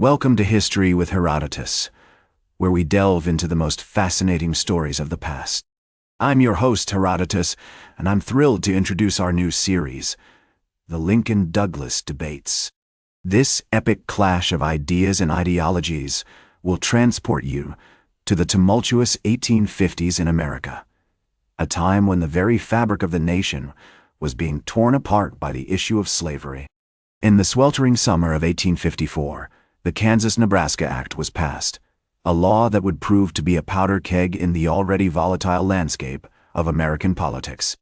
Welcome to History with Herodotus, where we delve into the most fascinating stories of the past. I'm your host, Herodotus, and I'm thrilled to introduce our new series, the Lincoln-Douglas Debates. This epic clash of ideas and ideologies will transport you to the tumultuous 1850s in America, a time when the very fabric of the nation was being torn apart by the issue of slavery. In the sweltering summer of 1854, the Kansas-Nebraska Act was passed, a law that would prove to be a powder keg in the already volatile landscape of American politics.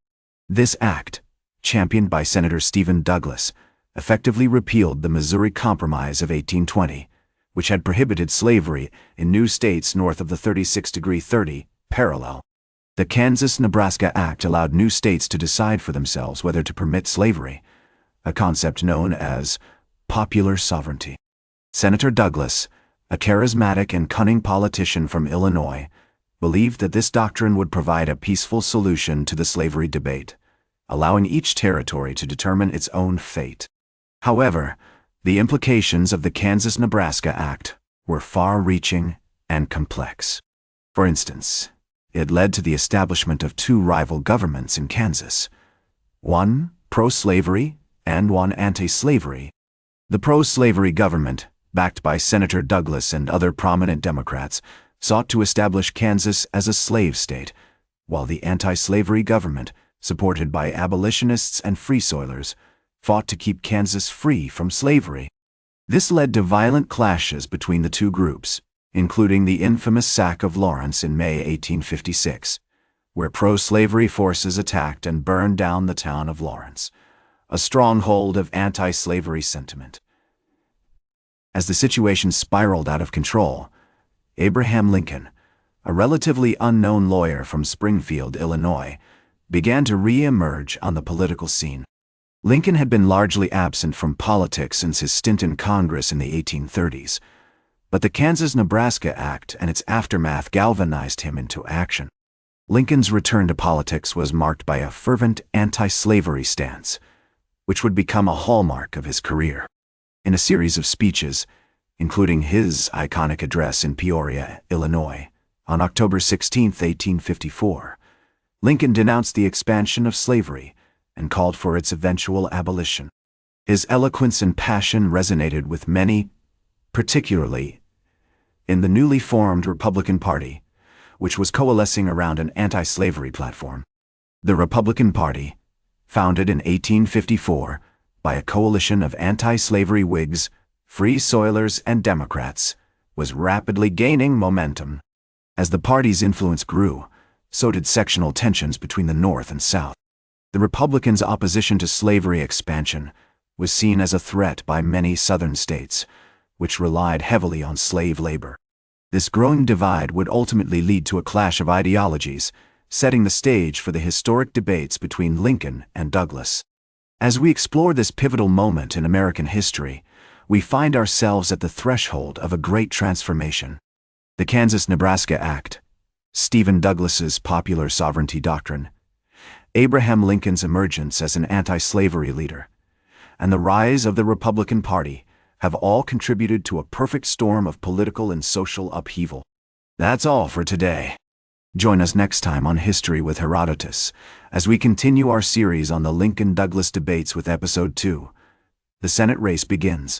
This act, championed by Senator Stephen Douglas, effectively repealed the Missouri Compromise of 1820, which had prohibited slavery in new states north of the 36° 30 parallel. The Kansas-Nebraska Act allowed new states to decide for themselves whether to permit slavery, a concept known as popular sovereignty. Senator Douglas, a charismatic and cunning politician from Illinois, believed that this doctrine would provide a peaceful solution to the slavery debate, allowing each territory to determine its own fate. However, the implications of the Kansas-Nebraska Act were far-reaching and complex. For instance, it led to the establishment of two rival governments in Kansas, one pro-slavery and one anti-slavery. The pro-slavery government, backed by Senator Douglas and other prominent Democrats, sought to establish Kansas as a slave state, while the anti-slavery government, supported by abolitionists and free soilers, fought to keep Kansas free from slavery. This led to violent clashes between the two groups, including the infamous sack of Lawrence in May 1856, where pro-slavery forces attacked and burned down the town of Lawrence, a stronghold of anti-slavery sentiment. As the situation spiraled out of control, Abraham Lincoln, a relatively unknown lawyer from Springfield, Illinois, began to re-emerge on the political scene. Lincoln had been largely absent from politics since his stint in Congress in the 1830s, but the Kansas-Nebraska Act and its aftermath galvanized him into action. Lincoln's return to politics was marked by a fervent anti-slavery stance, which would become a hallmark of his career. In a series of speeches, including his iconic address in Peoria, Illinois, on October 16, 1854, Lincoln denounced the expansion of slavery and called for its eventual abolition. His eloquence and passion resonated with many, particularly in the newly formed Republican Party, which was coalescing around an anti-slavery platform. The Republican Party, founded in 1854 by a coalition of anti-slavery Whigs, Free Soilers, and Democrats, was rapidly gaining momentum. As the party's influence grew, so did sectional tensions between the North and South. The Republicans' opposition to slavery expansion was seen as a threat by many Southern states, which relied heavily on slave labor. This growing divide would ultimately lead to a clash of ideologies, setting the stage for the historic debates between Lincoln and Douglas. As we explore this pivotal moment in American history, we find ourselves at the threshold of a great transformation. The Kansas-Nebraska Act, Stephen Douglas's popular sovereignty doctrine, Abraham Lincoln's emergence as an anti-slavery leader, and the rise of the Republican Party have all contributed to a perfect storm of political and social upheaval. That's all for today. Join us next time on History with Herodotus, as we continue our series on the Lincoln-Douglas debates with Episode 2. The Senate race begins.